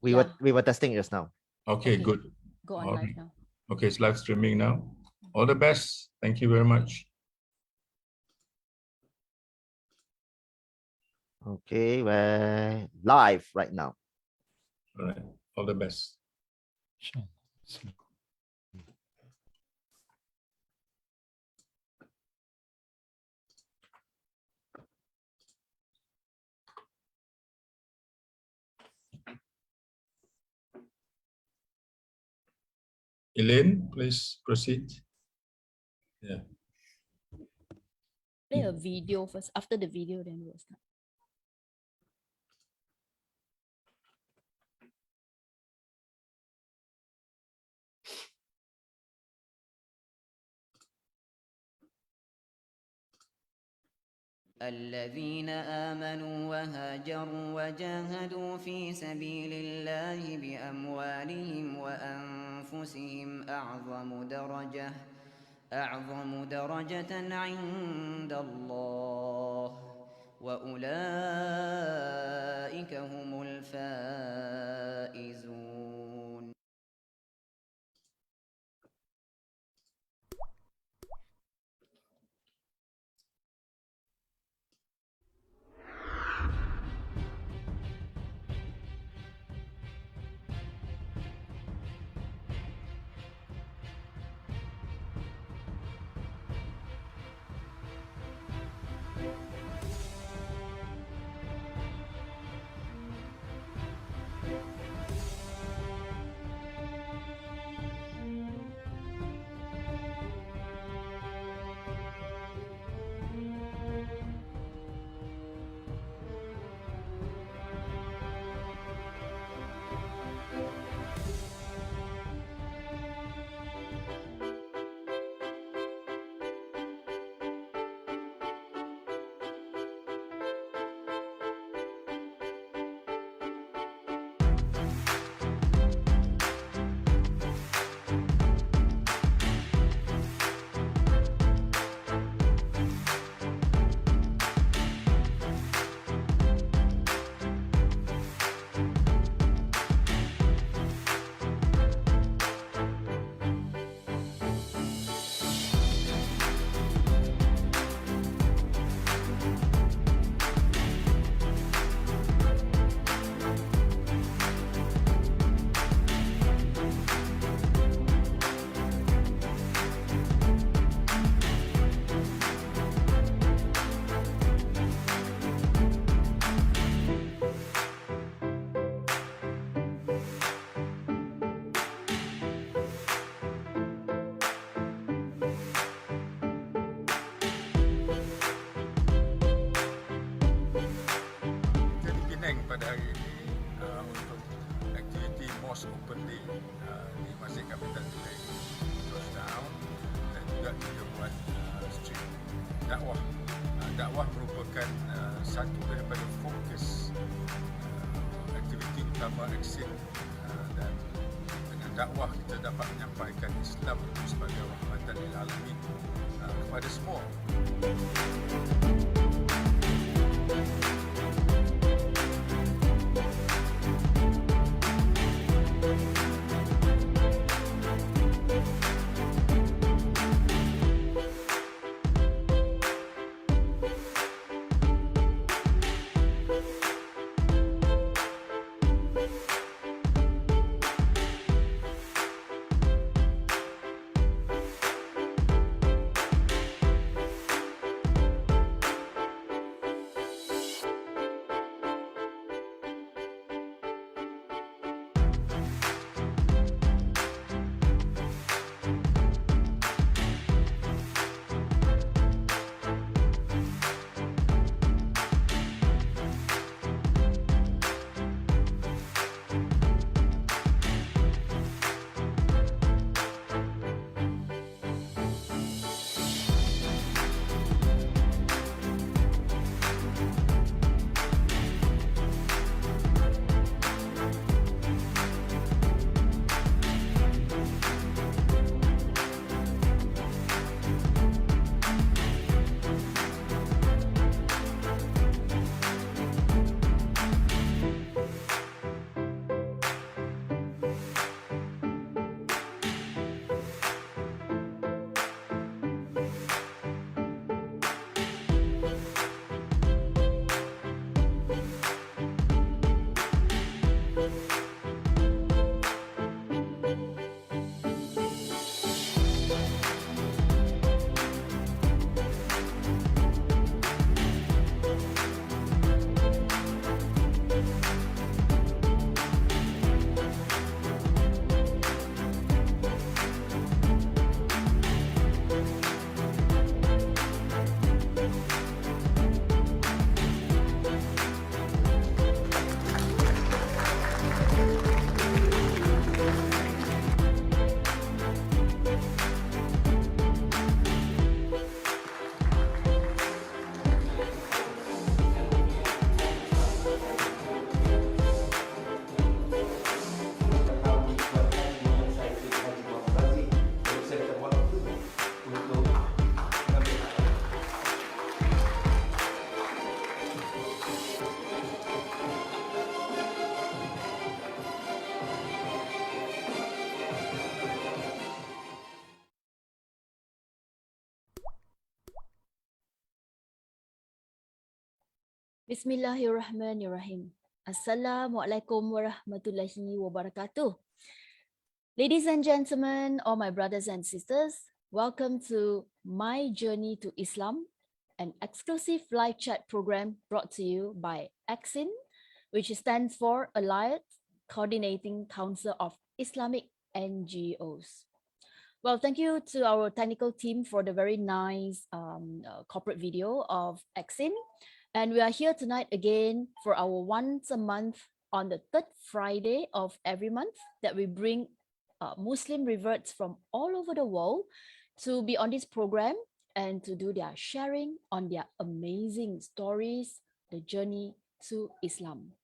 We were testing just now. Okay, good. Go on live now. Okay, it's live streaming now. All the best. Thank you very much. Okay, we're live right now. All right. All the best. Sure. Elaine, please proceed. Yeah. Play a video first. After the video, then we'll start. الذين آمنوا وهاجروا وجاهدوا في سبيل الله بأموالهم وأنفسهم أعظم درجة عند الله وأولئك هم الفائزون. Pada hari ini untuk aktiviti Mosque Open Day di Masjid Capital Today Georgetown dan juga kita buat stream dakwah. Dakwah merupakan satu daripada fokus aktiviti utama ACCIN dan dengan dakwah kita dapat menyampaikan Islam sebagai rahmatan lil alamin kepada semua. Bismillahirrahmanirrahim. Assalamualaikum warahmatullahi wabarakatuh. Ladies and gentlemen, all my brothers and sisters, welcome to My Journey to Islam, an exclusive live chat program brought to you by ACCIN, which stands for Alliance Coordinating Council of Islamic NGOs. Well, thank you to our technical team for the very nice corporate video of ACCIN. And we are here tonight again for our once a month on the third Friday of every month that we bring Muslim reverts from all over the world to be on this program and to do their sharing on their amazing stories, the journey to Islam.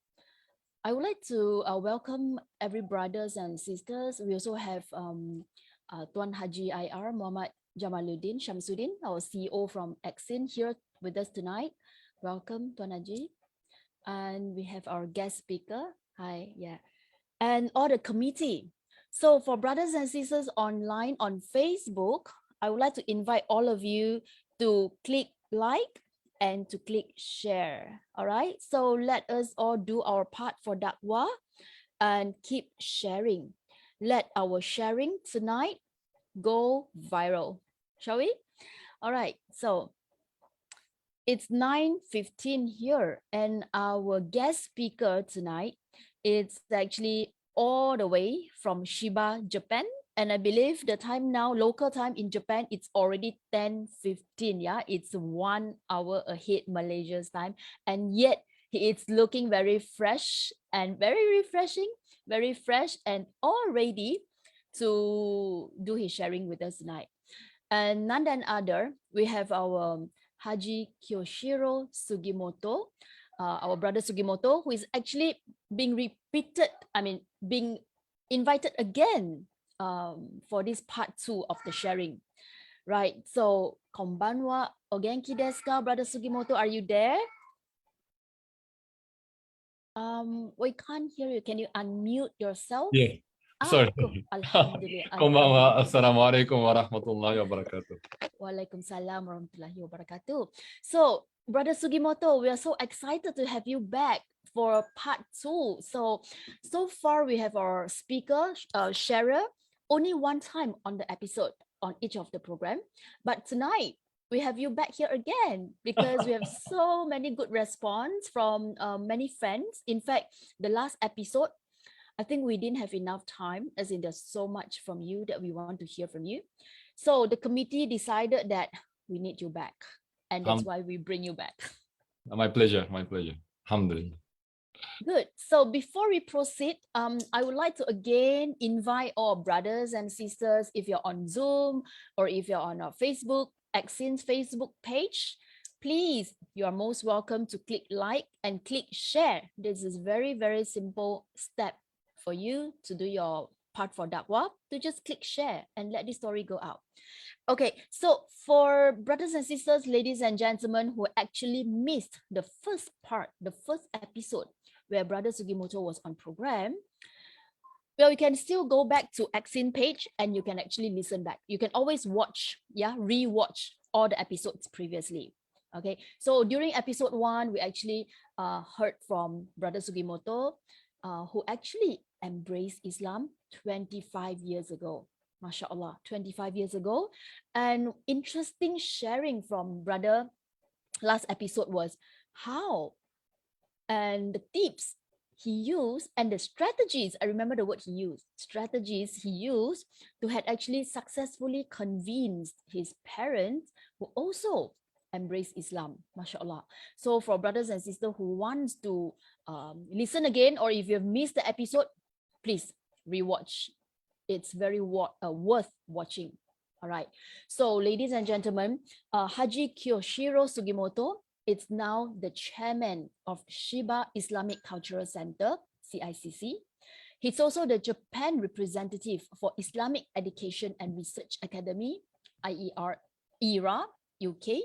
I would like to welcome every brothers and sisters. We also have Tuan Haji IR Muhammad Jamaluddin Shamsuddin, our CEO from ACCIN, here with us tonight. Welcome, Tuan Haji. And we have our guest speaker. Hi, yeah. And all the committee. So for brothers and sisters online on Facebook, I would like to invite all of you to click like and to click share. All right. So let us all do our part for Dakwah and keep sharing. Let our sharing tonight go viral. Shall we? All right. So it's 9:15 here, and our guest speaker tonight is actually all the way from Chiba, Japan. And I believe the time now, local time in Japan, it's already 10:15. Yeah, it's 1 hour ahead Malaysia's time. And yet he is looking very fresh and very refreshing, very fresh and all ready to do his sharing with us tonight. And none than other, we have our Haji Kyoichiro Sugimoto, our brother Sugimoto, who is actually being being invited again for this part 2 of the sharing. Right, so konbanwa, o genki desu ka, brother Sugimoto, are you there? We can't hear you. Can you unmute yourself? Yeah. Sorry. Alhamdulillah. Konbanwa. Assalamualaikum warahmatullahi wabarakatuh. Waalaikumsalam warahmatullahi wabarakatuh. So, Brother Sugimoto, we are so excited to have you back for part 2. So far we have our speaker, sharer, only one time on the episode on each of the program. But tonight, we have you back here again because we have so many good response from many fans. In fact, the last episode, I think we didn't have enough time, as in there's so much from you that we want to hear from you. So the committee decided that we need you back, and that's why we bring you back. My pleasure, my pleasure. Alhamdulillah. Good. So before we proceed, I would like to again invite all brothers and sisters, if you're on Zoom or if you're on our Facebook, ACCIN's Facebook page, please, you are most welcome to click like and click share. This is very, very simple step for you to do your part for Dakwah, to just click share and let the story go out. Okay, so for brothers and sisters, ladies and gentlemen who actually missed the first part, the first episode where Brother Sugimoto was on program, well, you can still go back to ACCIN page and you can actually listen back. You can always watch, re-watch all the episodes previously. Okay, so during episode 1, we actually heard from Brother Sugimoto who actually embraced Islam 25 years ago. MashaAllah, 25 years ago. And interesting sharing from brother last episode was how and the tips he used and the strategies. I remember the word he used, strategies he used to had actually successfully convinced his parents who also embrace Islam, mashallah. So for brothers and sisters who wants to listen again, or if you've missed the episode, please rewatch. It's very worth watching. All right. So ladies and gentlemen, Haji Kyoichiro Sugimoto is now the chairman of Chiba Islamic Cultural Center, CICC. He's also the Japan representative for Islamic Education and Research Academy, IERA, UK.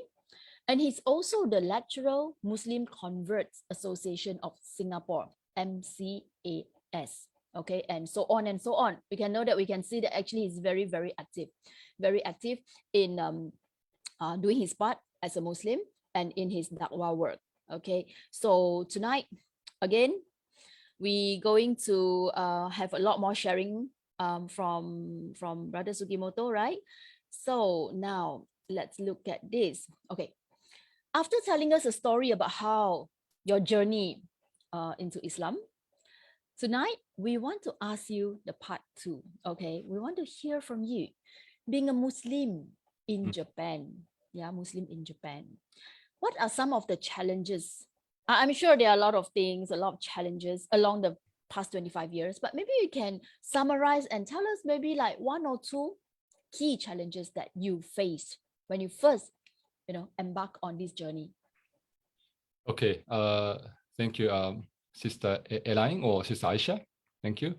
And he's also the lecturer Muslim Converts Association of Singapore, MCAS. Okay, and so on and so on. We can know that we can see that actually he's very, very active in doing his part as a Muslim and in his da'wah work. Okay, so tonight, again, we going to have a lot more sharing from Brother Sugimoto, right? So now let's look at this. Okay, after telling us a story about how your journey into Islam, tonight we want to ask you the part 2. Okay, we want to hear from you, being a Muslim in Japan. Yeah, Muslim in Japan. What are some of the challenges? I'm sure there are a lot of things, a lot of challenges along the past 25 years, but maybe you can summarize and tell us maybe like 1 or 2 key challenges that you faced when you first, embark on this journey. Okay. Thank you, Sister Elaine or Sister Aisha. Thank you.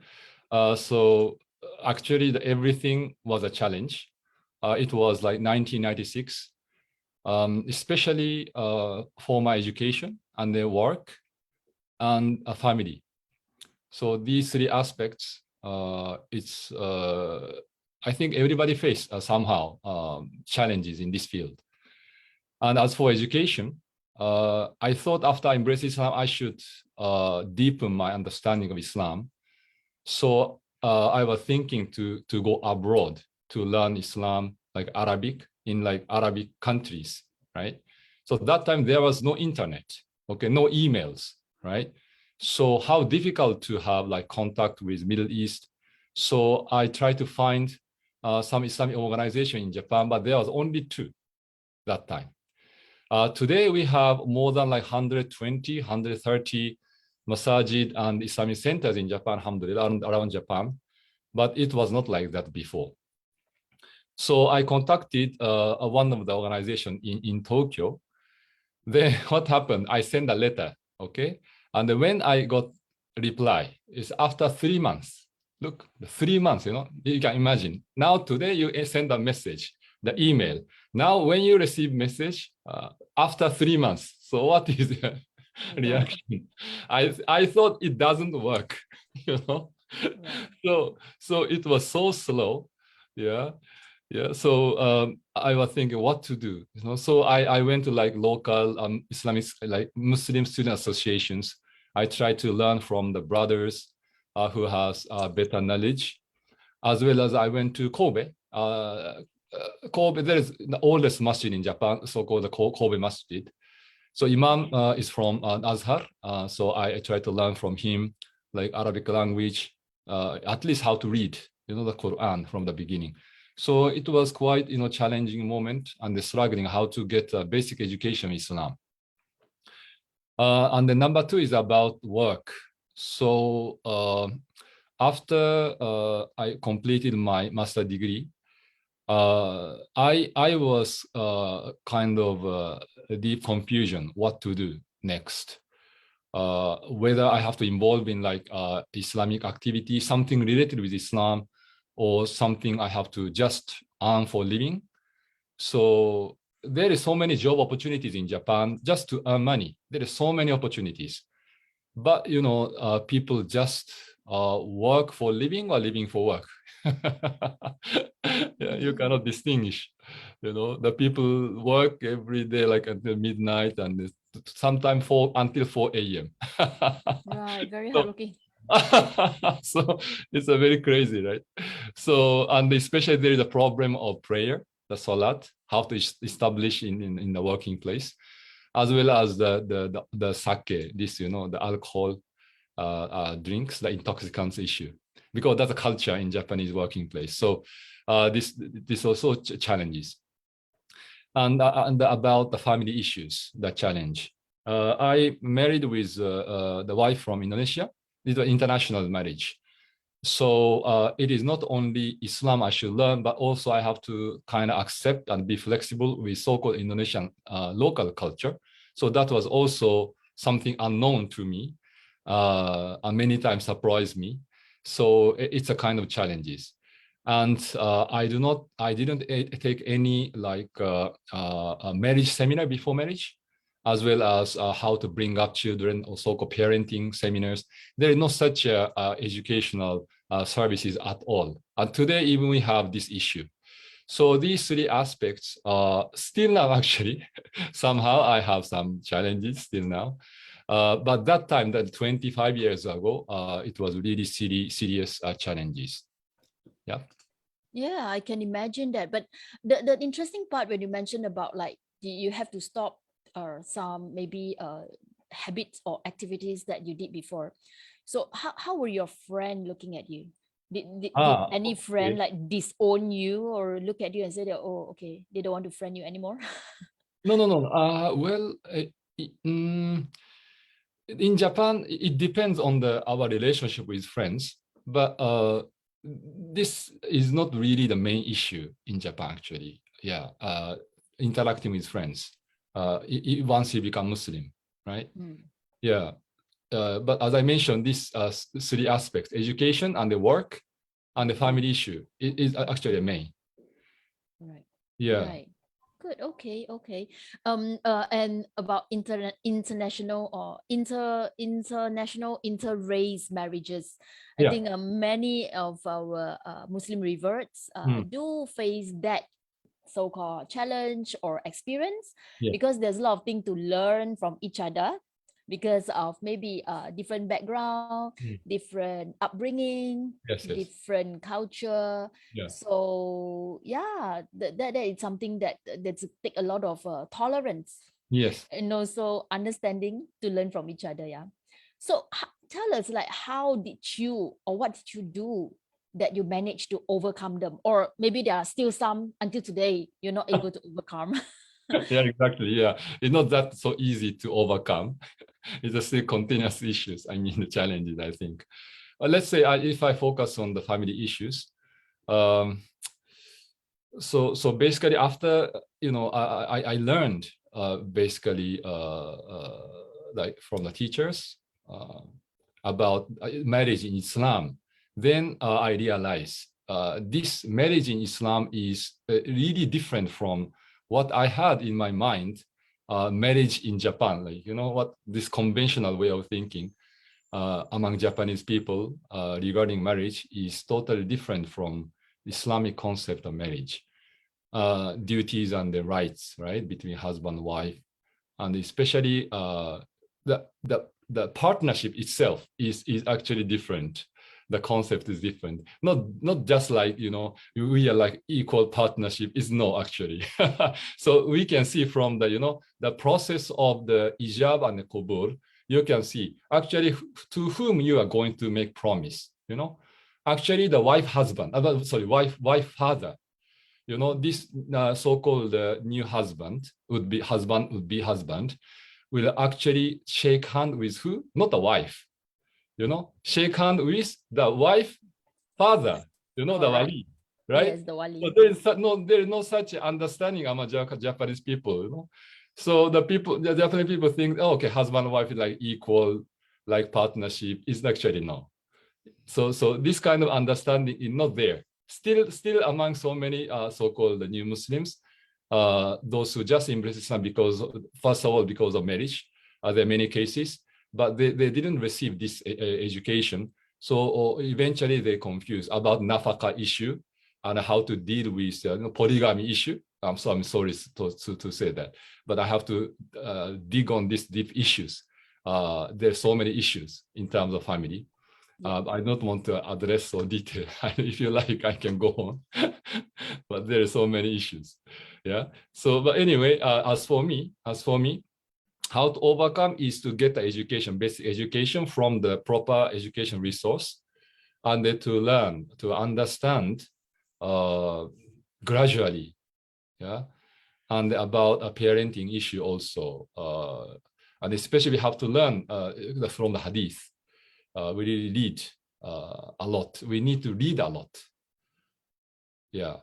So actually, everything was a challenge. It was like 1996. Especially for my education and their work and a family. So these 3 aspects, it's I think everybody faced somehow challenges in this field. And as for education, I thought after I embraced Islam, I should deepen my understanding of Islam. So I was thinking to go abroad to learn Islam, like Arabic, in like Arabic countries, right? So that time there was no internet, okay, no emails, right? So how difficult to have like contact with Middle East. So I tried to find some Islamic organization in Japan, but there was only 2 that time. Today we have more than like 120, 130 masajid and Islamic centers in Japan, alhamdulillah, around Japan, but it was not like that before. So I contacted one of the organizations in Tokyo. Then what happened? I sent a letter, okay? And when I got a reply, it's after 3 months. Look, 3 months, you can imagine. Now today you send a message, the email. Now when you receive message, after 3 months, so what is the reaction? I thought it doesn't work, So it was so slow, yeah. So I was thinking what to do, So I went to like local Islamic, like Muslim student associations. I tried to learn from the brothers who has better knowledge, as well as I went to Kobe. Kobe, there is the oldest masjid in Japan, so-called the Kobe Masjid. So Imam is from Azhar, so I tried to learn from him, like Arabic language, at least how to read, the Quran from the beginning. So it was quite, challenging moment and struggling how to get a basic education in Islam. And the number 2 is about work. So after I completed my master degree, I was kind of a deep confusion what to do next. Whether I have to involve in like Islamic activity, something related with Islam, or something I have to just earn for living. So there is so many job opportunities in Japan just to earn money. There is so many opportunities, but people just work for living or living for work. Yeah, you cannot distinguish. The people work every day like until midnight and sometimes until 4 a.m. Right, very So, hardworking. So it's a very crazy, right? So, and especially there is a problem of prayer, the salat, how to establish in the working place, as well as the sake, this, the alcohol drinks, the intoxicants issue, because that's a culture in Japanese working place. So this also challenges. And about the family issues, the challenge. I married with the wife from Indonesia. It's an international marriage. So it is not only Islam I should learn, but also I have to kind of accept and be flexible with so-called Indonesian local culture. So that was also something unknown to me, and many times surprised me. So it's a kind of challenges. And I didn't take any like a marriage seminar before marriage, as well as how to bring up children or so-called parenting seminars. There is no such educational services at all. And today, even we have this issue. So these three aspects still now actually, somehow I have some challenges still now. But that time, that 25 years ago, it was really serious challenges. Yeah. Yeah, I can imagine that. But the interesting part when you mentioned about like you have to stop some maybe habits or activities that you did before. So how were your friend looking at you? Did any friend like disown you or look at you and say that, oh, okay, they don't want to friend you anymore? No. Well, in Japan, it depends on our relationship with friends, but this is not really the main issue in Japan, actually. Yeah, interacting with friends once you become Muslim, right? Yeah, but as I mentioned, these three aspects: education and the work and the family issue is actually the main. Right. Yeah. Right. Good. Okay. And about international or international inter-race marriages, I think many of our Muslim reverts do face that so-called challenge or experience because there's a lot of things to learn from each other because of maybe different background, different upbringing, different culture. So yeah, that is something that's take a lot of tolerance. And also understanding to learn from each other. Yeah. So tell us, like, how did you or what did you do that you managed to overcome them, or maybe there are still some until today you're not able to overcome? Yeah, exactly. Yeah, it's not that so easy to overcome. It's still continuous issues. I mean, the challenges, I think. Let's say if I focus on the family issues. So basically, after I learned basically like from the teachers about marriage in Islam. Then I realized this marriage in Islam is really different from what I had in my mind, marriage in Japan, like, what this conventional way of thinking among Japanese people regarding marriage is totally different from Islamic concept of marriage, duties and the rights, right, between husband and wife, and especially the partnership itself is actually different. The concept is different. Not just like, we are like equal partnership. Is no, actually. So we can see from the process of the ijab and the qabul, you can see actually to whom you are going to make promise. Actually the wife father. This so-called new husband would be husband will actually shake hand with who? Not the wife. Shake hand with the wife father. The wali, right? Yes, the wali. So there is no such understanding among Japanese people. So the Japanese people think, oh, okay, husband and wife is like equal, like partnership. Is actually no. So this kind of understanding is not there. Still among so many so-called new Muslims, those who just embrace Islam because, first of all, because of marriage. There are many cases, but they didn't receive this education. So eventually they confused about nafaka issue and how to deal with polygamy issue. I'm sorry to say that, but I have to dig on these deep issues. There's so many issues in terms of family. I don't want to address so detail. If you like, I can go on, but there are so many issues. Yeah. So, but anyway, as for me, how to overcome is to get the education, basic education from the proper education resource, and then to learn, to understand gradually. Yeah. And about a parenting issue also. And especially we have to learn from the hadith. We really read a lot. We need to read a lot. Yeah.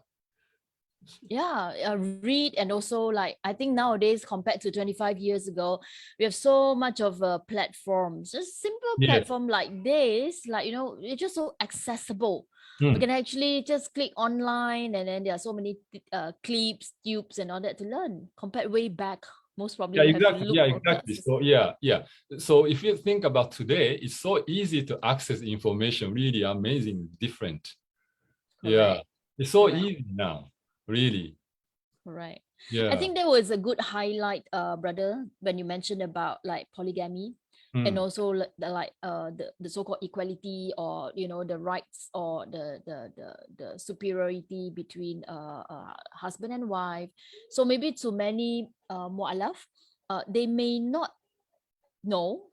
Yeah, read, and also like I think nowadays compared to 25 years ago, we have so much of platforms, just simple Yes. platform like this, like it's just so accessible. Mm. We can actually just click online, and then there are so many clips, tubes, and all that to learn. Compared way back, most probably Yeah, you have to exactly. look Yeah, for exactly. classes. So yeah. So if you think about today, it's so easy to access information. Really amazing, different. Yeah, Correct. it's so Correct. easy now. Really. Right. Yeah. I think that was a good highlight, brother, when you mentioned about like polygamy, and also the so-called equality, or the rights, or the superiority between husband and wife. So maybe to many mu'alaf, they may not know,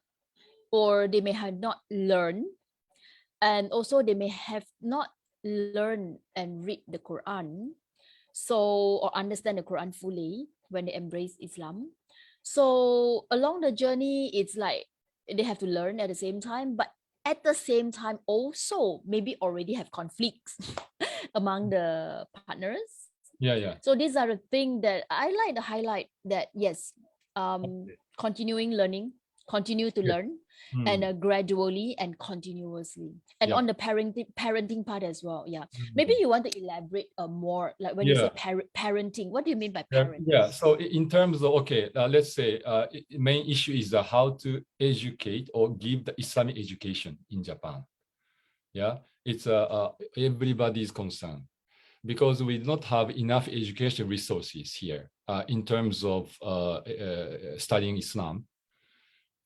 or they may have not learned, and also they may have not learned and read the Quran, so, or understand the Quran fully when they embrace Islam. So along the journey, it's like they have to learn at the same time, but at the same time also maybe already have conflicts among the partners. Yeah. So these are the things that I like to highlight, that yes, continuing learning, continue to Yeah. learn, and gradually and continuously, and Yeah. on the parenting part as well. Yeah, maybe you want to elaborate more, like when you say parenting, what do you mean by parent? Yeah. So in terms of, okay, let's say main issue is how to educate or give the Islamic education in Japan. Yeah, it's everybody's concern, because we do not have enough education resources here in terms of studying Islam.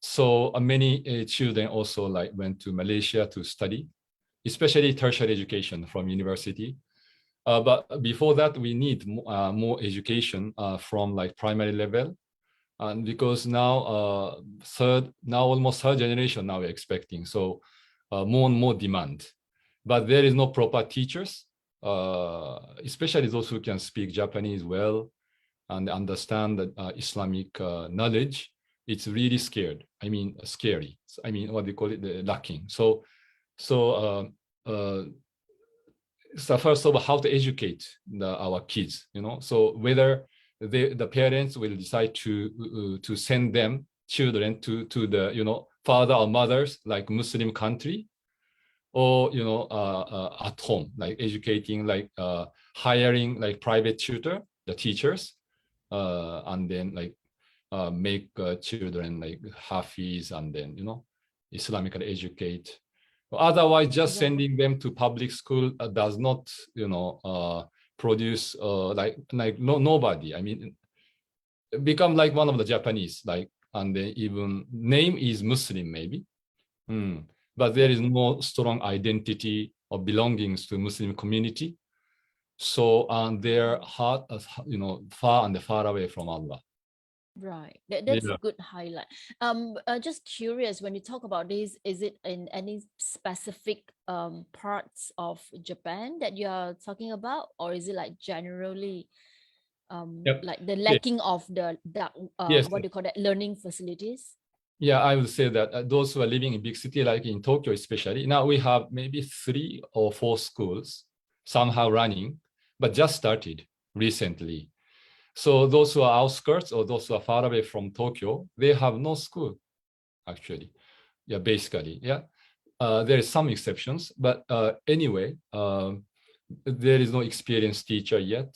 So many children also like went to Malaysia to study, especially tertiary education from university. But before that, we need more education from like primary level, and because now almost third generation now we're expecting, so more and more demand, but there is no proper teachers, especially those who can speak Japanese well and understand the Islamic knowledge. It's really scary. I mean, what they call it, the lacking. So first of all, how to educate our kids, so whether the parents will decide to send them children to the father or mothers like Muslim country, or at home, like educating, like hiring like private tutor, the teachers, and then like make children like Hafiz, and then Islamically educate. Otherwise, just sending them to public school does not, produce nobody. I mean, become like one of the Japanese, like, and then even name is Muslim maybe, but there is no strong identity or belongings to Muslim community. So their heart, far and far away from Allah. Right, that's a good highlight. Just curious, when you talk about this, is it in any specific parts of Japan that you are talking about, or is it like generally like the lacking of the Yes. what do you call that, learning facilities? Yeah, I would say that those who are living in big city, like in Tokyo especially, now we have maybe 3 or 4 schools somehow running, but just started recently. So those who are outskirts or those who are far away from Tokyo, they have no school, actually. Yeah, basically, yeah. There is some exceptions, but anyway, there is no experienced teacher yet,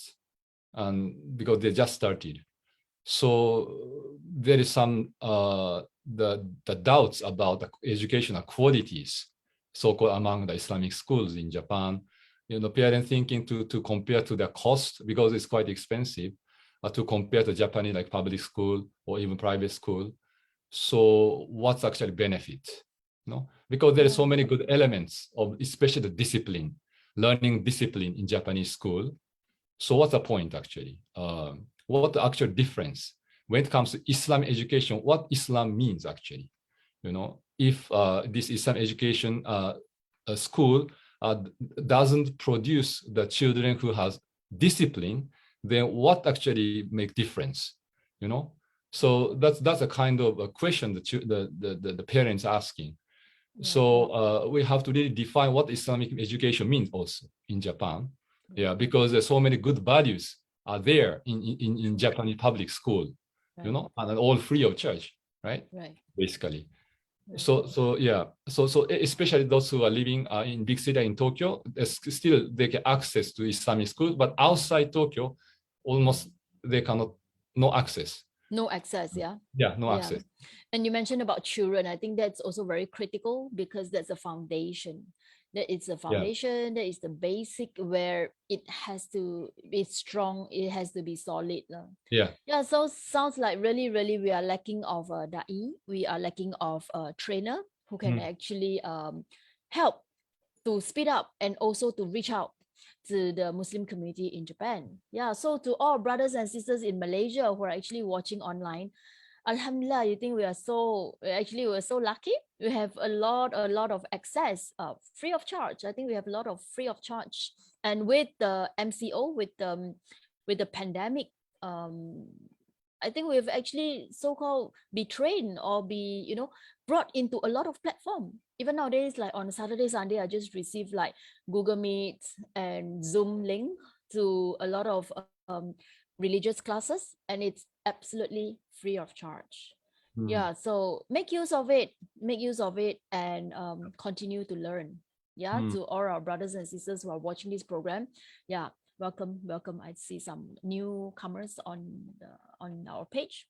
and because they just started. So there is some the doubts about the educational qualities, so-called among the Islamic schools in Japan. Parents thinking to compare to the cost, because it's quite expensive, to compare to Japanese like public school or even private school. So what's actually benefit? because there are so many good elements of especially the discipline, learning discipline in Japanese school. So what's the point actually? What the actual difference when it comes to Islam education? What Islam means actually? If this Islam education school doesn't produce the children who has discipline, then what actually make difference? So that's a kind of a question that the parents asking. So we have to really define what Islamic education means also in Japan. Yeah, because there's so many good values are there in Japanese public school, and all free of charge, right? Basically. So especially those who are living in big city in Tokyo, still they get access to Islamic schools, but outside Tokyo, almost they cannot, no access. No access, yeah. Yeah, no access. And you mentioned about children. I think that's also very critical because that's a foundation. That is a foundation, that is the basic where it has to be strong, it has to be solid. Yeah, so sounds like really we are lacking of a da'i, we are lacking of a trainer who can actually help to speed up and also to reach out to the Muslim community in Japan. Yeah, so to all brothers and sisters in Malaysia who are actually watching online, Alhamdulillah, you think we're so lucky. We have a lot of access, free of charge. I think we have a lot of free of charge. And with the MCO, with the pandemic, I think we've actually so-called be trained or be brought into a lot of platform. Even nowadays, like on Saturday, Sunday, I just received like Google Meet and Zoom link to a lot of religious classes, and it's absolutely free of charge. Yeah, so make use of it, and continue to learn. To all our brothers and sisters who are watching this program, welcome. I see some newcomers on our page.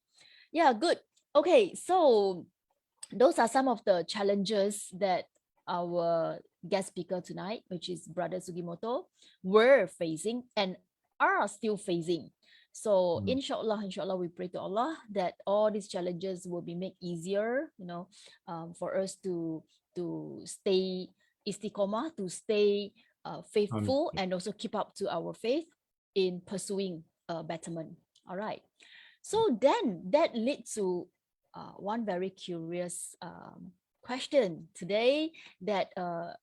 Good. Okay, so those are some of the challenges that our guest speaker tonight, which is Brother Sugimoto, were facing and are still facing. So inshallah, we pray to Allah that all these challenges will be made easier, for us to stay istiqomah, to stay faithful, and also keep up to our faith in pursuing betterment. All right. So then that leads to one very curious question today that,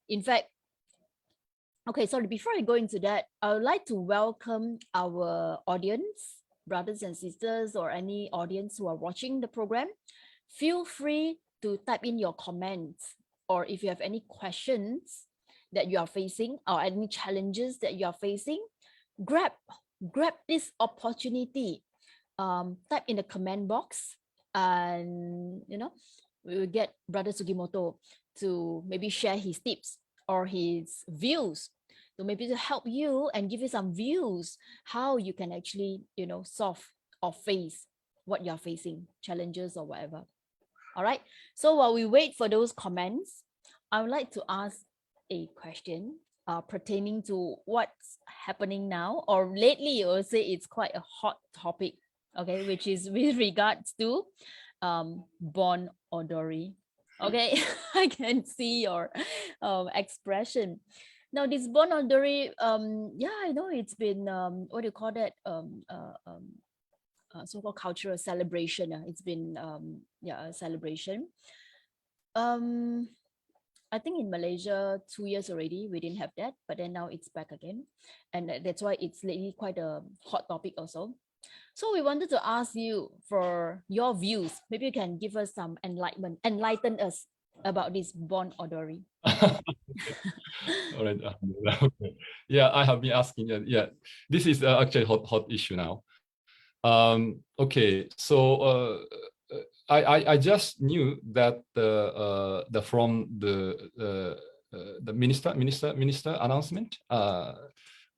in fact, okay, sorry, before I go into that, I would like to welcome our audience, brothers and sisters, or any audience who are watching the program. Feel free to type in your comments, or if you have any questions that you are facing or any challenges that you are facing, grab this opportunity. Type in the comment box, and we will get Brother Sugimoto to maybe share his tips or his views, to maybe to help you and give you some views how you can actually solve or face what you're facing, challenges or whatever. All right, so while we wait for those comments, I would like to ask a question pertaining to what's happening now, or lately I would say it's quite a hot topic, okay, which is with regards to Bon Odori. Okay, I can see your expression. Now this Bon Odori, I know it's been what do you call that, so-called cultural celebration. It's been a celebration. I think in Malaysia 2 years already we didn't have that, but then now it's back again, and that's why it's lately quite a hot topic also. So we wanted to ask you for your views. Maybe you can give us some enlighten us about this Bon Odori. All right. Okay. Yeah, I have been asking. This is actually hot issue now. Okay, so I just knew that from the minister announcement,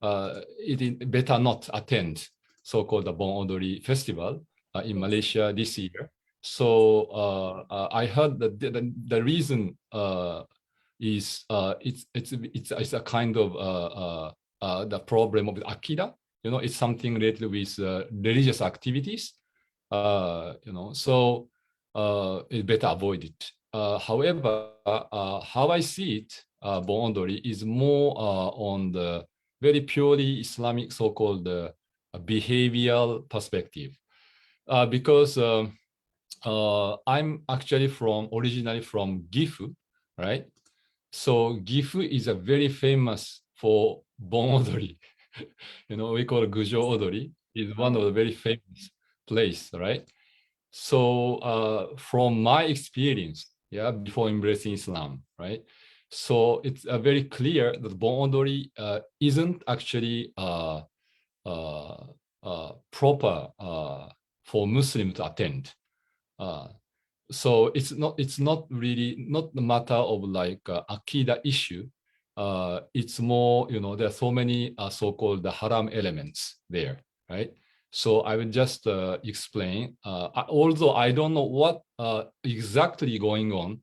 it better not attend so-called the Bon Odori festival in Malaysia this year. So I heard that the reason is it's a kind of the problem of the akida. It's something related with religious activities. So it better avoid it. however, how I see it, Bon Odori is more on the very purely Islamic so-called behavioral perspective, because I'm actually originally from Gifu, right? So Gifu is a very famous for Bon Odori. We call it Gujo Odori. Is one of the very famous place, right? So from my experience, yeah, before embracing Islam, right? So it's very clear that Bon Odori isn't actually proper for Muslim to attend. So it's not really not the matter of like Akida issue. It's more, there are so many so-called haram elements there, right? So I will just explain. Although I don't know what exactly going on,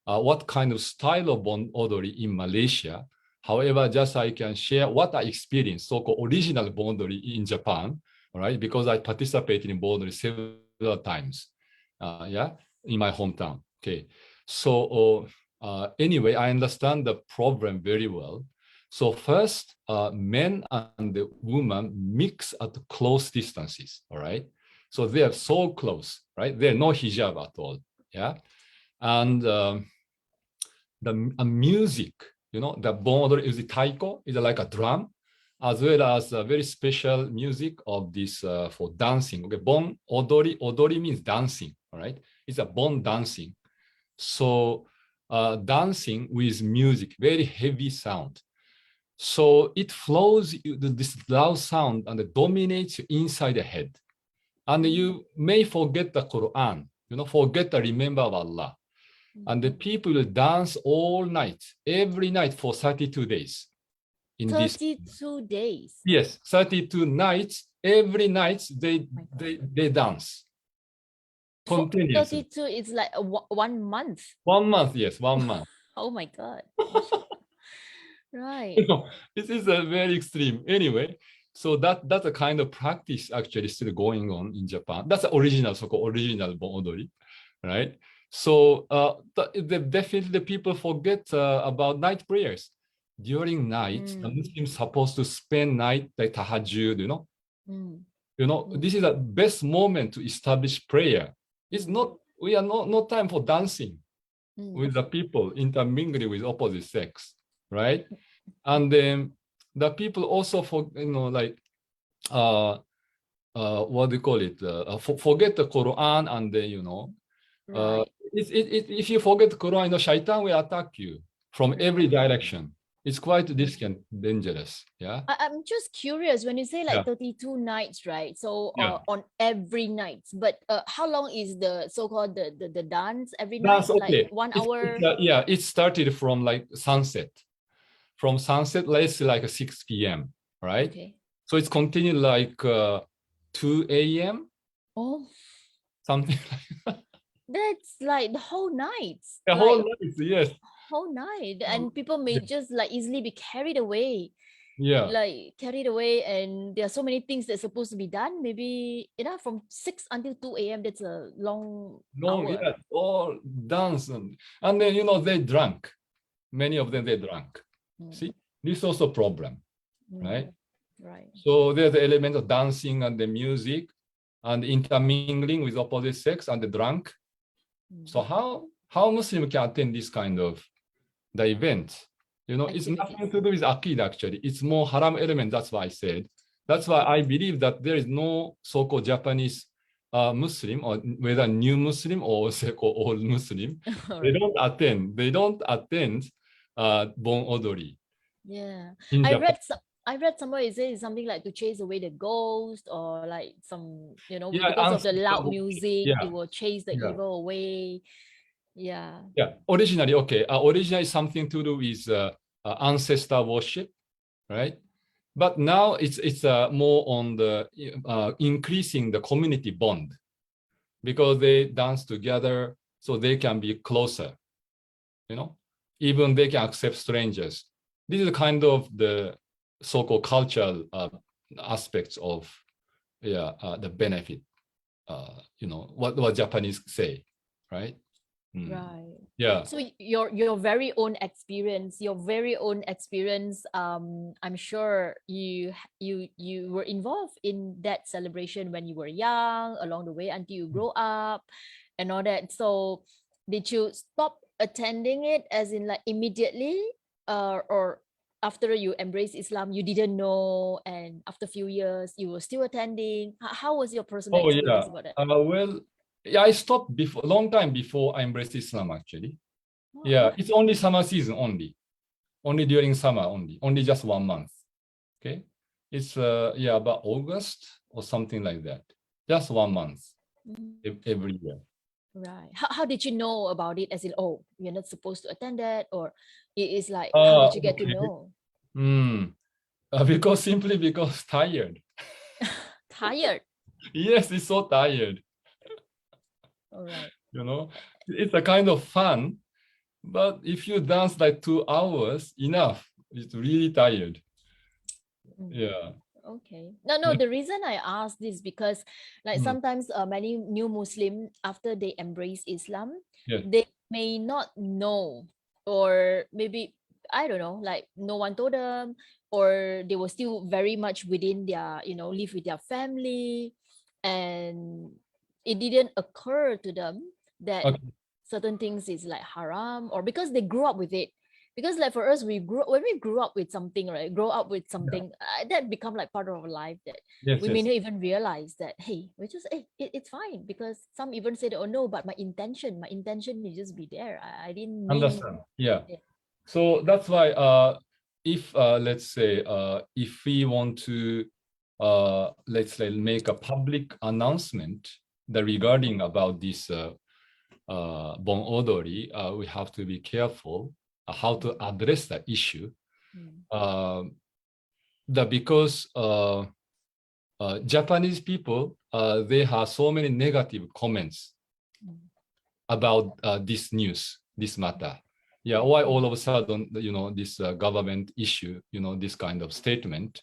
what kind of style of Bon Odori in Malaysia. However, just I can share what I experienced, so-called original Bon Odori in Japan, all right? Because I participated in Bon Odori several times, yeah, in my hometown. Okay, so anyway, I understand the problem very well. So first, men and the women mix at close distances, all right? So they are so close, right? They're no hijab at all, yeah? And the music, the Bon Odori is the taiko, is like a drum, as well as a very special music of this for dancing. Okay, Bon Odori, Odori means dancing, all right? It's a Bon dancing. So dancing with music, very heavy sound. So it flows this loud sound and it dominates inside the head. And you may forget the Quran, forget the remember of Allah. And the people will dance all night, every night for 32 days. In 32 days. Yes, 32 nights, every night they dance. Continuously. 32 is like 1 month. 1 month, yes, 1 month. Oh my God. Right. This is a very extreme. Anyway, so that's a kind of practice actually still going on in Japan. That's the original, so-called original Bon Odori, right? So definitely the people forget about night prayers. During night, the Muslims supposed to spend night like tahajjud, this is the best moment to establish prayer. It's not, we are no time for dancing with the people, intermingling with opposite sex, right? And then the people also what do you call it? Forget the Quran, and then Right. if you forget the Quran, Shaitan will attack you from every direction. It's quite risky and dangerous. Yeah. I'm just curious when you say like 32 nights, right? So on every night, but how long is the so-called the dance every night? Okay. Like 1 hour? It started from like sunset. From sunset, let's say like 6 p.m. Right? Okay. So it's continued like 2 a.m. Oh, something like that. that's like the whole night. The whole night, yes. Whole night, and people may just like easily be carried away. Yeah. Like carried away, and there are so many things that's supposed to be done. Maybe from 6 until 2 a.m. That's a long hour. Yeah, all dance and then they drank. Many of them they drank. See, this is also a problem, right? Right. So there's the element of dancing and the music and intermingling with opposite sex and the drunk. So how Muslim can attend this kind of the event? It's nothing to do with Aqid actually. It's more haram element. That's why I said. That's why I believe that there is no so-called Japanese Muslim, or whether new Muslim or so-called old Muslim, they don't attend Bon Odori. Yeah, I I read somewhere it says something like to chase away the ghost, or like some because of the loud music, it will chase the evil away. Yeah. Originally, originally something to do with ancestor worship, right? But now it's more on the increasing the community bond, because they dance together, so they can be closer. Even they can accept strangers. This is kind of the so-called cultural aspects of the benefit. What Japanese say, right? Mm. Right. Yeah. So your very own experience, I'm sure you were involved in that celebration when you were young, along the way until you grow up and all that. So did you stop attending it as in like immediately, or after you embraced Islam, you didn't know, and after a few years you were still attending? How was your personal Oh yeah. experience about that? Well, yeah, I stopped before, long time before I embraced Islam actually. Oh, Yeah, what? it's only summer season only during summer only just 1 month. Okay, it's yeah, about August or something like that. Just 1 month Mm. every year. Right. How did you know about it? As in, oh, you're not supposed to attend that, or it is like, how did you get to Okay. know? Because simply because tired. Tired. Yes, it's so tired. All right. You know, it's a kind of fun, but if you dance like 2 hours, enough. It's really tired. Mm. Yeah. Okay. No, the reason I ask this because like Mm. sometimes many new Muslim after they embrace Islam, Yes. they may not know, or maybe I don't know, like no one told them, or they were still very much within their, live with their family, and it didn't occur to them that Okay. certain things is like haram, or because they grew up with it. Because like for us, when we grew up with something, right, grow up with something, that become like part of our life, that Yes. we may Yes. not even realize that, hey, we just, hey, it's fine. Because some even say that, oh no, but my intention is just be there. I didn't mean. Understand. Yeah. Yeah. So that's why if let's say if we want to let's say make a public announcement that regarding about this Bon Odori, we have to be careful how to address that issue. Mm. That because Japanese people they have so many negative comments Mm. about this news, this matter. Yeah, why all of a sudden, this government issue, this kind of statement,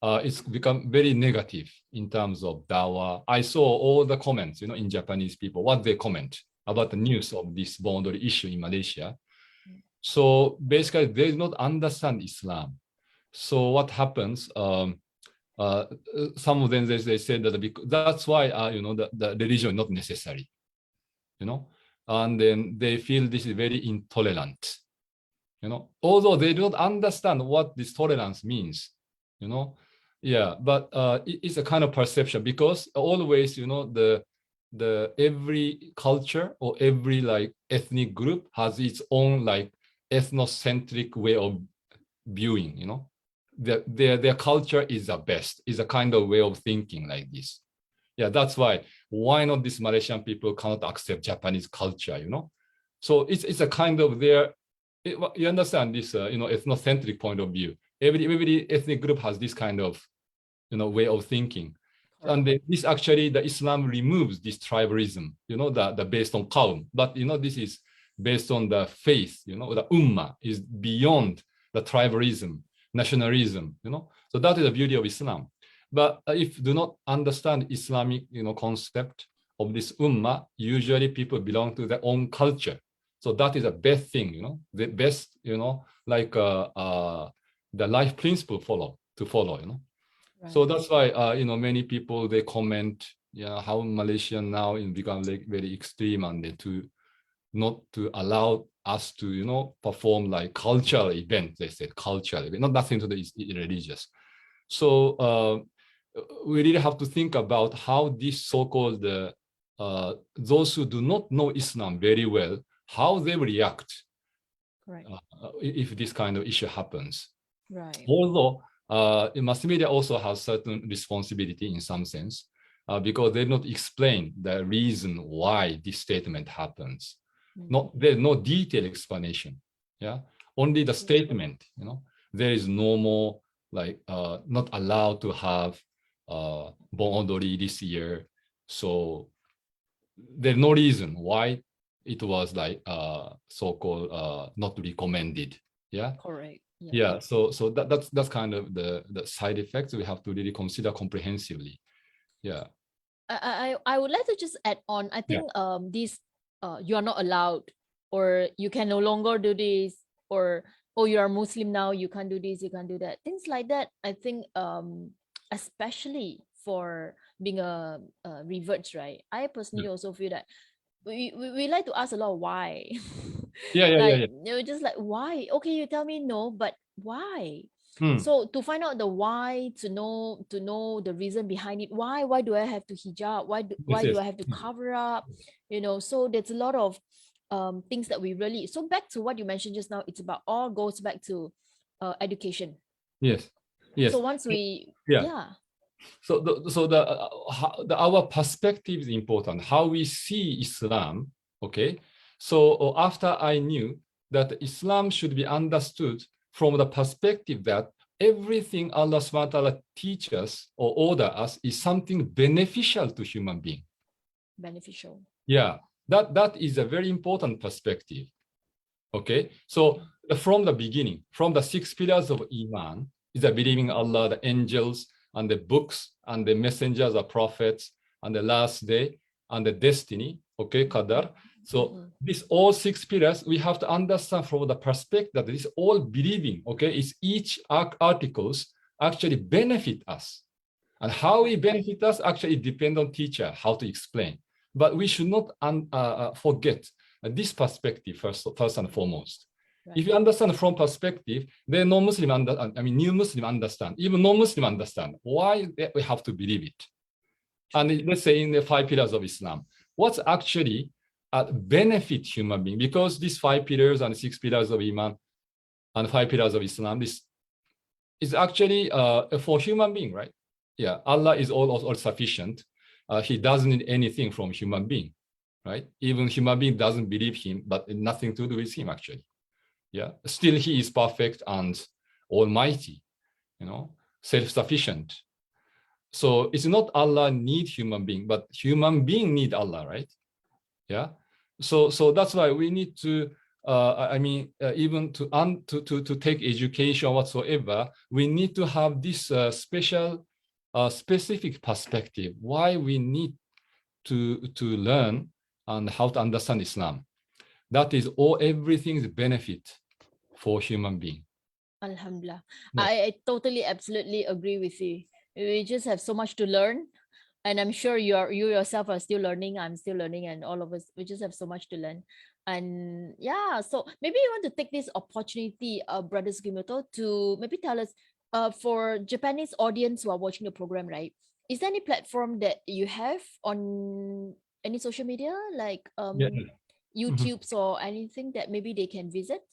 it's become very negative in terms of dawa. I saw all the comments, in Japanese people, what they comment about the news of this Bon Odori issue in Malaysia. So basically, they do not understand Islam. So what happens? Some of them they said that that's why the religion is not necessary, and then they feel this is very intolerant, although they don't understand what this tolerance means, yeah, but it's a kind of perception because always, the every culture or every like ethnic group has its own like ethnocentric way of viewing, their culture is the best, is a kind of way of thinking like this. Yeah, that's why not these Malaysian people cannot accept Japanese culture, So it's a kind of you understand this, ethnocentric point of view. Every ethnic group has this kind of, way of thinking. And this actually, the Islam removes this tribalism, the based on kaum. But, this is based on the faith, the ummah is beyond the tribalism, nationalism, So that is the beauty of Islam. But if do not understand Islamic, concept of this ummah, usually people belong to their own culture. So that is a best thing, the best, like the life principle to follow, Right. So that's why, many people, they comment, how Malaysian now in become like very extreme and not to allow us to, perform like cultural events, they said cultural event, not nothing to do is religious. So we really have to think about how this so-called those who do not know Islam very well, how they will react if this kind of issue happens. Right. Although mass media also has certain responsibility in some sense, because they not explain the reason why this statement happens. There's no detailed explanation. Yeah, only the statement. There is no more like not allowed to have Bon Odori this year. So there's no reason why it was like so-called not recommended. Yeah. Correct. Yeah. So that's kind of the side effects we have to really consider comprehensively. Yeah. I would like to just add on. I think this you are not allowed, or you can no longer do this, or oh, you are Muslim now, you can't do this, you can't do that, things like that. I think especially for being a revert, right? I personally also feel that we like to ask a lot of why. Yeah, yeah, yeah, Like, yeah. you know, just like, why? Okay, you tell me no, but why? Hmm. So to find out the why, to know the reason behind it, why do I have to hijab, Yes, why do yes. I have to cover up, you know? So there's a lot of things that we really, so back to what you mentioned just now, it's about, all goes back to education. Yes, yes. So once we, Yeah. yeah, So our perspective is important. How we see Islam. Okay. So after I knew that Islam should be understood from the perspective that everything Allah subhanahu wa ta'ala teaches or order us is something beneficial to human being. beneficial. Yeah, that is a very important perspective. Okay, so from the beginning, from the 6 pillars of Iman, is a believing Allah, the angels, and the books, and the messengers, the prophets, and the last day, and the destiny, okay, qadar. So these all 6 pillars, we have to understand from the perspective that this all believing, okay, is each articles actually benefit us. And how it benefit us actually depend on teacher, how to explain. But we should not forget this perspective first and foremost. Right. If you understand from perspective, then non-Muslim, new Muslim understand, even non-Muslim understand why we have to believe it. And let's say in the 5 pillars of Islam, what's actually benefit human being? Because these 5 pillars and 6 pillars of Iman and 5 pillars of Islam, this is actually for human being, right? Yeah, Allah is all sufficient. He doesn't need anything from human being, right? Even human being doesn't believe him, but nothing to do with him actually. Yeah, still he is perfect and almighty, you know, self-sufficient. So it's not Allah need human being, but human being need Allah, right? Yeah. So that's why we need to even to take education whatsoever, we need to have this special specific perspective why we need to learn and how to understand Islam. That is everything's benefit for human being. Alhamdulillah. Yeah. I totally, absolutely agree with you. We just have so much to learn. And I'm sure you yourself are still learning. I'm still learning, and all of us, we just have so much to learn. And yeah, so maybe you want to take this opportunity, Brother Sugimoto, to maybe tell us, for Japanese audience who are watching the program, right? Is there any platform that you have on any social media, like Yeah. YouTube's or anything that maybe they can visit?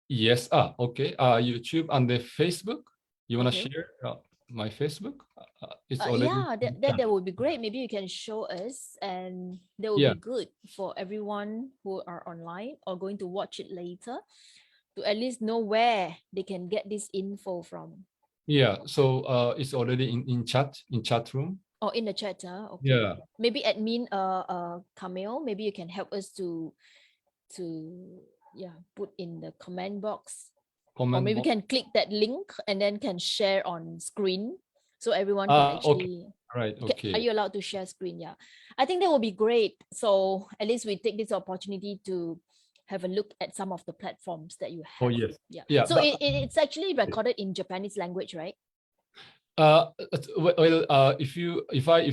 Yes. Okay. YouTube and the Facebook. You want to Okay. share my Facebook? It's already. Yeah, that would be great. Maybe you can show us, and that would Yeah. be good for everyone who are online or going to watch it later, to at least know where they can get this info from. Yeah. So it's already in chat room. Or in the chat, okay. Yeah. Maybe admin Camille, maybe you can help us to put in the comment box. Or maybe we can click that link and then can share on screen, so everyone can actually. Okay. Right. Okay. Are you allowed to share screen? Yeah, I think that will be great. So at least we take this opportunity to have a look at some of the platforms that you have. Oh yes. Yeah. Yeah. So it's actually recorded in Japanese language, right? If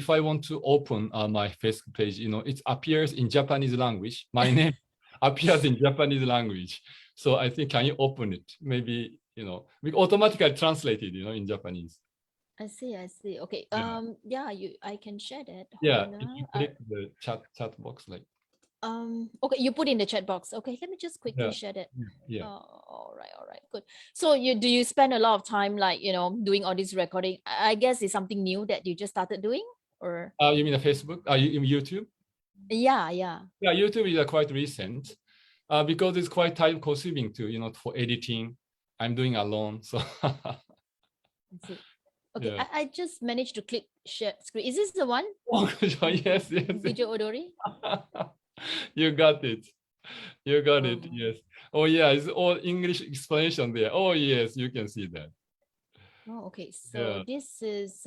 I want to open my Facebook page, you know, it appears in Japanese language. My name appears in Japanese language. So I think, can you open it? Maybe, you know, we automatically translated, you know, in Japanese. I see. Okay. Yeah. I can share that. Yeah. Hold on, If you click the chat box, like. Okay, you put in the chat box. Okay, let me just quickly share that. Yeah. All right, good. So do you spend a lot of time, like, you know, doing all this recording? I guess it's something new that you just started doing, or? You mean the Facebook? You mean YouTube? Yeah. Yeah, YouTube is quite recent, because it's quite time consuming too, you know, for editing. I'm doing alone, so. I see. Okay, Yeah. I just managed to click share screen. Is this the one? Oh, yes. Video Odori? You got it. Oh. Yes. Oh yeah, it's all English explanation there. Oh yes, you can see that. Oh, okay. So Yeah. this is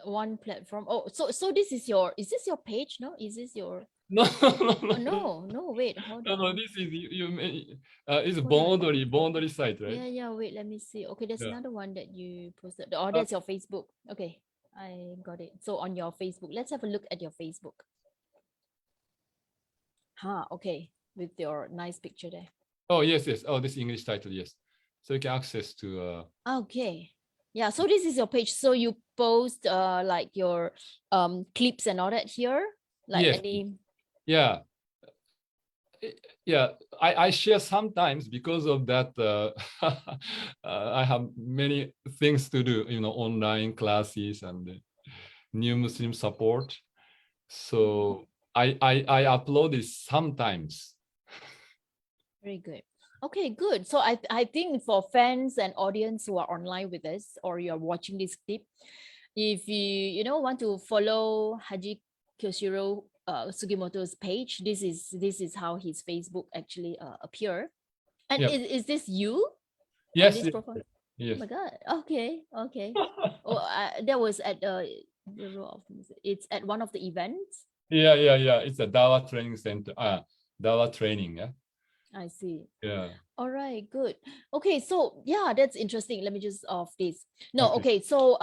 one platform. Oh, so this is your, is this your page? No, is this your? No, Oh, no, wait, hold no, on. this is it's Hold Bon on. Odori, Bon Odori site, right? Yeah, wait, let me see. Okay, there's Yeah. another one that you posted. Oh, that's your Facebook. Okay, I got it. So on your Facebook, let's have a look at your Facebook. Okay, with your nice picture there. Oh, yes. Oh, this English title, yes. So you can access to Okay. Yeah, so this is your page. So you post like your clips and all that here? Like yes, any yeah. Yeah, I share sometimes because of that. I have many things to do, online classes and new Muslim support. So I upload it sometimes. Very good. Okay, good. So I think for fans and audience who are online with us or you're watching this clip, if you want to follow Haji Kyoichiro Sugimoto's page, this is how his Facebook actually appear. And Yep. is this you on Yes, this yes, profile? Oh yes. my God. Okay. Oh, that was at it's at one of the events. Yeah. It's a Dawa training center. Dawa training. Yeah. I see. Yeah. All right, good. Okay, so yeah, that's interesting. Let me just off this. No, Okay. okay. So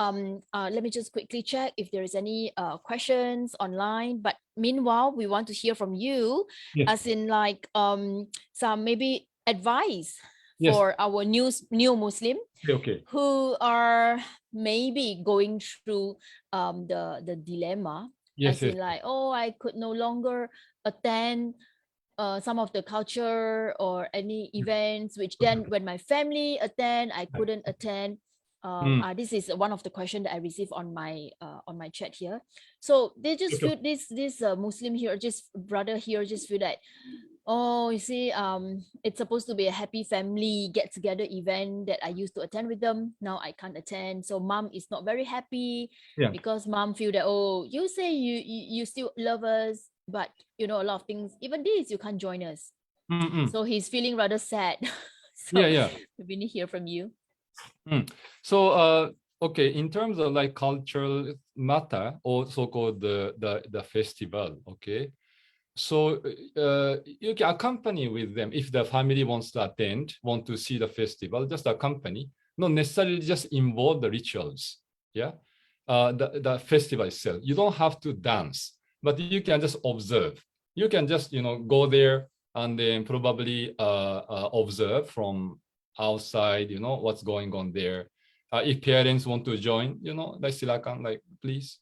let me just quickly check if there is any questions online. But meanwhile, we want to hear from you, Yes. as in like some maybe advice Yes. for our new Muslim Okay. who are maybe going through the dilemma, Yes. as in like, oh, I could no longer attend some of the culture or any events, which then when my family attend, I couldn't attend. This is one of the questions that I received on my chat here. So they just feel this Muslim here, just brother here, just feel that, oh, you see, it's supposed to be a happy family get together event that I used to attend with them. Now I can't attend. So mom is not very happy Yeah. because mom feel that, oh, you say you still love us, but a lot of things, even this, you can't join us. So he's feeling rather sad. So Yeah. we need to hear from you. So okay, in terms of like cultural matter or so-called the festival, okay. So you can accompany with them if the family wants to attend, want to see the festival, just accompany, not necessarily just involve the rituals. Yeah, the festival itself. You don't have to dance, but you can just observe. You can just go there and then probably observe from outside. What's going on there. If parents want to join, like silakan, like please,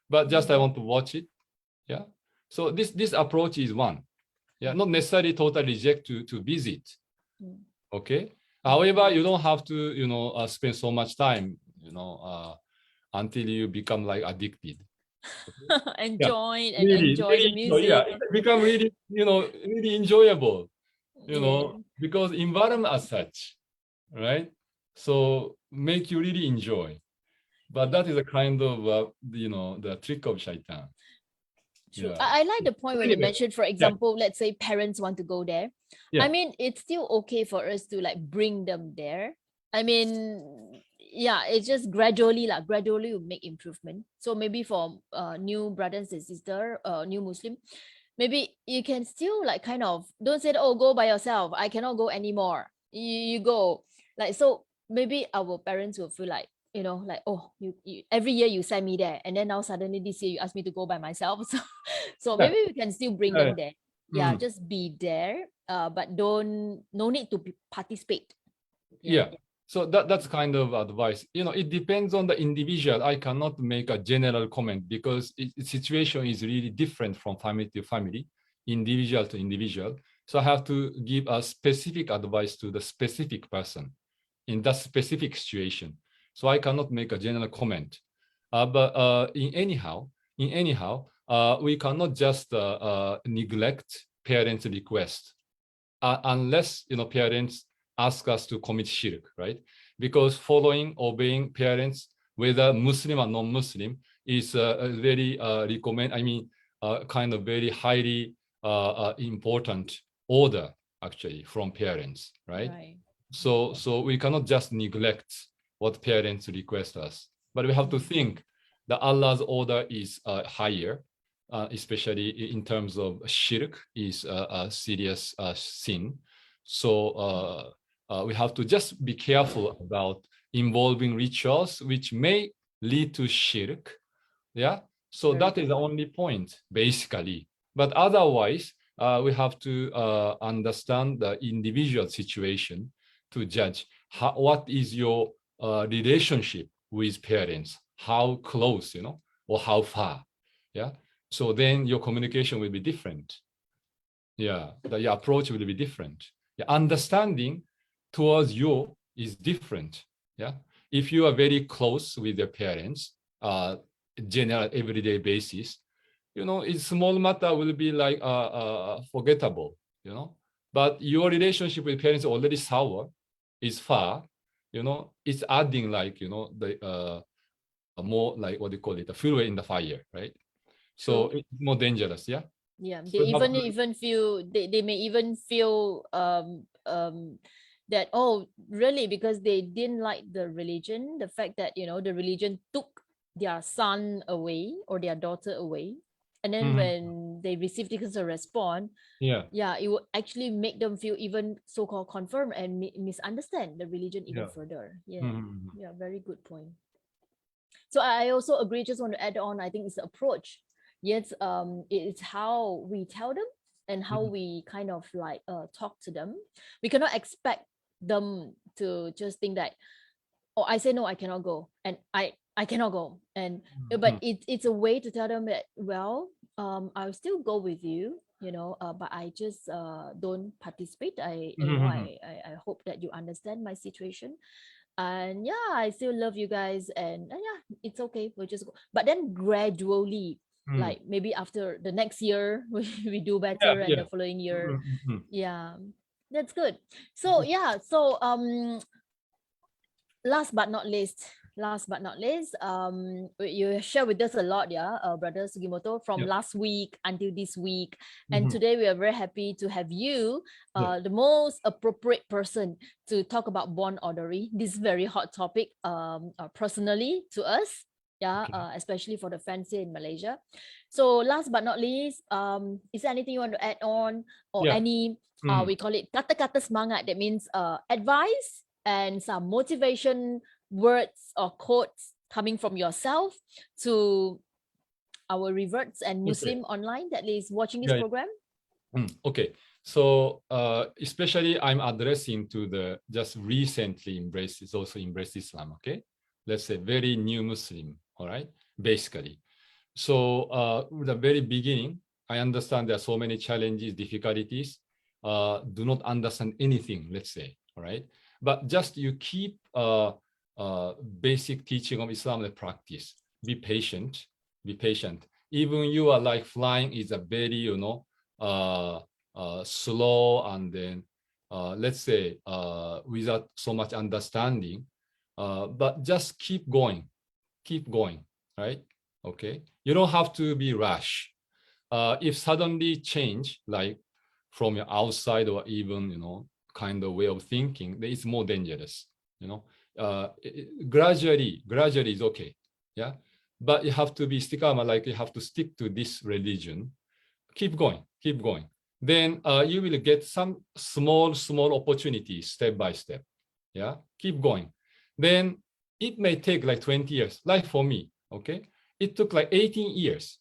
But just I want to watch it. Yeah. So this approach is one. Yeah, not necessarily totally reject to visit. Okay. However, you don't have to spend so much time until you become like addicted. And Yeah. join and Really, enjoy the really, music. yeah, it become really really enjoyable. Yeah. Because environment as such, right? So make you really enjoy. But that is a kind of the trick of shaitan. True. Yeah. I like the point when you Anyway, mentioned, for example, let's say parents want to go there. Yeah. I mean, it's still okay for us to like bring them there. I mean, yeah, it's just gradually will make improvement. So maybe for new brothers and sister, new Muslim, maybe you can still like kind of don't say, oh, go by yourself, I cannot go anymore. You go. Like, so maybe our parents will feel like, like, oh, you every year you send me there, and then now suddenly this year you ask me to go by myself. So maybe we can still bring them there. Yeah, just be there, but no need to participate. Yeah. So that's kind of advice. It depends on the individual. I cannot make a general comment because situation is really different from family to family, individual to individual. So I have to give a specific advice to the specific person in that specific situation. So I cannot make a general comment. But in anyhow, we cannot just neglect parents' request unless parents ask us to commit shirk, right? Because obeying parents, whether Muslim or non-Muslim, is very recommend. I mean, kind of very highly important order actually from parents, right? So we cannot just neglect what parents request us, but we have to think that Allah's order is higher, especially in terms of shirk, is a serious sin. So we have to just be careful about involving rituals which may lead to shirk. Yeah. So Very that is the only point, basically. But otherwise, we have to understand the individual situation to judge what is your relationship with parents, how close, or how far. Yeah. So then your communication will be different. Yeah, your approach will be different. Yeah, understanding towards you is different. Yeah, if you are very close with your parents, general everyday basis, it's small matter will be like forgettable. But your relationship with parents already sour, is far. It's adding like the more like what they call it, a fuel in the fire, right? So true. it's more dangerous. Yeah. Yeah, So they you have even feel they may even feel that, oh, really, because they didn't like the religion, the fact that the religion took their son away or their daughter away, and then Mhm. when they received it as a response, Yeah. yeah, it would actually make them feel even so-called confirm and misunderstand the religion even Yeah. further. Yeah. Mhm. Yeah, very good point. So I also agree, just want to add on, I think it's the approach. Yes, it's how we tell them and how Mhm. we kind of like talk to them. We cannot expect them to just think that, oh, I say no, I cannot go, and I cannot go, and but it's a way to tell them that, well, I'll still go with you, but I just don't participate. Mhm. I hope that you understand my situation, and yeah, I still love you guys, and yeah, it's okay, we'll just go. But then gradually, Mhm. like maybe after the next year, we do Yeah. better, and Yeah. the following year, Mhm. yeah, that's good. So yeah, so last but not least, you share with us a lot, yeah, brother Sugimoto, from Yeah. last week until this week, and Mhm. today we are very happy to have you, Yeah. the most appropriate person to talk about Bon Odori, this very hot topic, personally to us, yeah, Okay. especially for the fans here in Malaysia. So last but not least, is there anything you want to add on, or Yeah. any we call it kata-kata semangat, that means advice and some motivation words or quotes coming from yourself to our reverts and Okay. Muslim online that is watching this Yeah. program? Okay. So especially I'm addressing to the just recently embraced Islam. Okay. Let's say very new Muslim. All right. Basically. So the very beginning, I understand there are so many challenges, difficulties, do not understand anything, let's say, all right? But just you keep basic teaching of Islam and practice. Be patient, be patient. Even you are like flying is a very, slow, and then let's say without so much understanding, but just keep going, right? Okay, you don't have to be rash. If suddenly change, like from your outside or even kind of way of thinking, then it's more dangerous. Gradually is okay. Yeah, but you have to be istiqamah, like you have to stick to this religion. Keep going. Then you will get some small opportunities step by step. Yeah, keep going. Then it may take like 20 years, like for me. Okay, it took like 18 years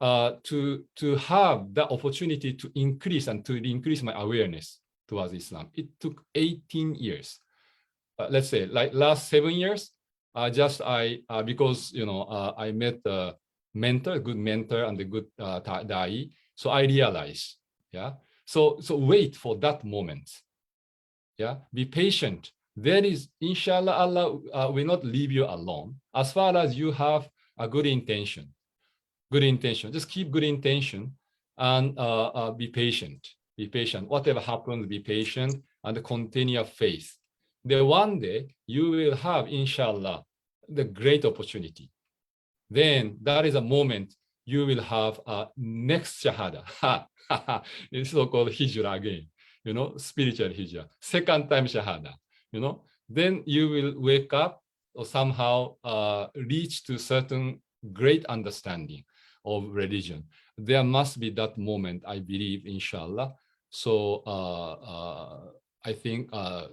to have the opportunity to increase my awareness towards Islam. It took 18 years. Let's say like last 7 years, because I met a good mentor and a good da'i, so I realized, yeah. So wait for that moment. Yeah, be patient. There is, inshallah, Allah will not leave you alone as far as you have a good intention. Just keep good intention and be patient. Whatever happens, be patient and continue faith. Then one day you will have, inshallah, the great opportunity. Then that is a moment you will have a next shahada. It's so-called hijrah again, spiritual hijrah. Second time shahada, Then you will wake up or somehow reach to certain great understanding of religion. there must be that moment, I believe, inshallah. So I think that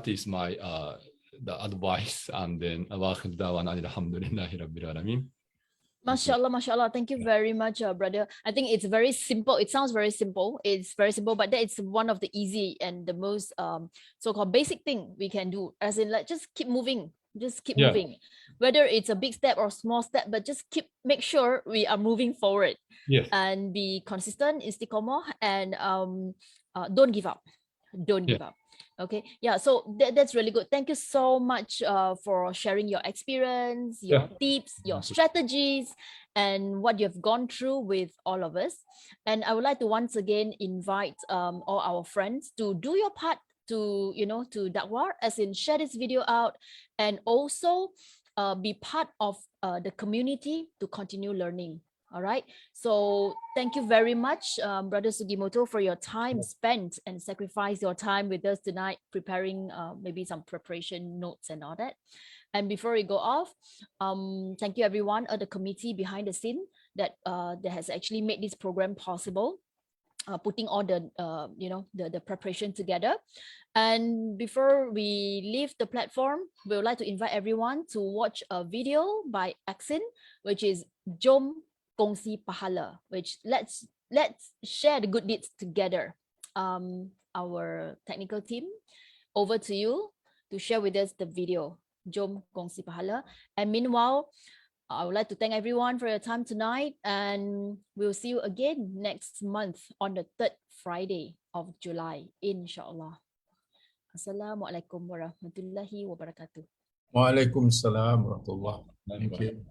is my the advice, and then alhamdulillahi rabbil alamin. MashaAllah, MashaAllah. Thank you very much, brother. I think it's very simple. It sounds very simple. It's very simple, but that is one of the easy and the most so-called basic thing we can do. As in, like, just keep moving. Just keep Yeah. moving. Whether it's a big step or small step, but just make sure we are moving forward. Yes. And be consistent, istiqomah, and don't give up. Don't give up. Okay, yeah, so that's really good. Thank you so much for sharing your experience, your tips, your strategies, and what you've gone through with all of us. And I would like to once again invite all our friends to do your part to, to Dakwah, as in share this video out, and also be part of the community to continue learning. All right, so thank you very much, Brother Sugimoto, for your time spent and sacrifice your time with us tonight, preparing maybe some preparation notes and all that. And before we go off, thank you everyone at the committee behind the scene that has actually made this program possible, putting all the the preparation together. And before we leave the platform, we would like to invite everyone to watch a video by ACCIN, which is Jom Kongsi Pahala, which let's share the good deeds together. Our technical team, over to you to share with us the video. Jom Kongsi Pahala. And meanwhile, I would like to thank everyone for your time tonight, and we'll see you again next month on the 3rd Friday of July, inshallah. Assalamualaikum warahmatullahi wabarakatuh. Waalaikumsalam warahmatullah. Thank you.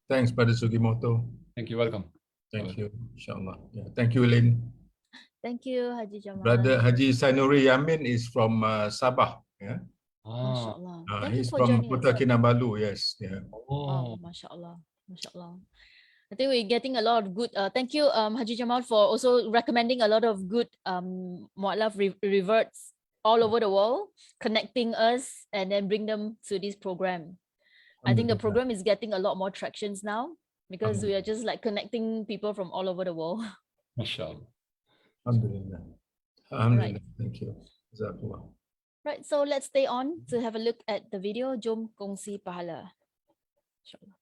Thanks, Brother Sugimoto. Thank you. Welcome. Thank you. Inshallah. Yeah. Thank you, Lynn. Thank you, Haji Jamal. Brother Haji Sainuri Yamin is from Sabah. Yeah. MashaAllah. Thank you He's for from joining Kota us. Kinabalu. Yes. Yeah. Oh, MashaAllah. MashaAllah. I think we're getting a lot of good. Thank you, Haji Jamal, for also recommending a lot of good Mu'alaf reverts all over the world, connecting us and then bring them to this program. I think the program is getting a lot more tractions now because we are just like connecting people from all over the world. MashaAllah. Alhamdulillah. Alhamdulillah. Thank you. Jazakallah. Right, so let's stay on to have a look at the video. Jom Kongsi Pahala. InsyaAllah.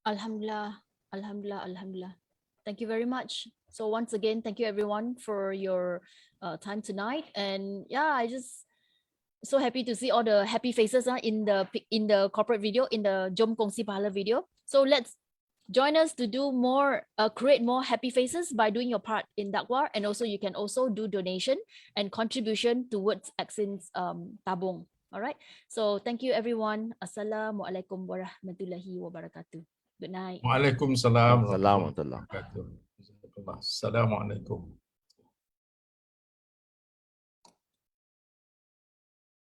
Alhamdulillah, Alhamdulillah, Alhamdulillah. Thank you very much. So once again, thank you everyone for your time tonight. And yeah, I just so happy to see all the happy faces in the corporate video, in the Jom Kongsi Pahala video. So let's join us to do more, create more happy faces by doing your part in Dakwah. And also you can also do donation and contribution towards ACCIN's tabung. All right. So thank you everyone. Assalamualaikum warahmatullahi wabarakatuh. Good night. Waalaikumsalam Assalamualaikum warahmatullahi warahmatullahi wabarakatuh. Assalamualaikum.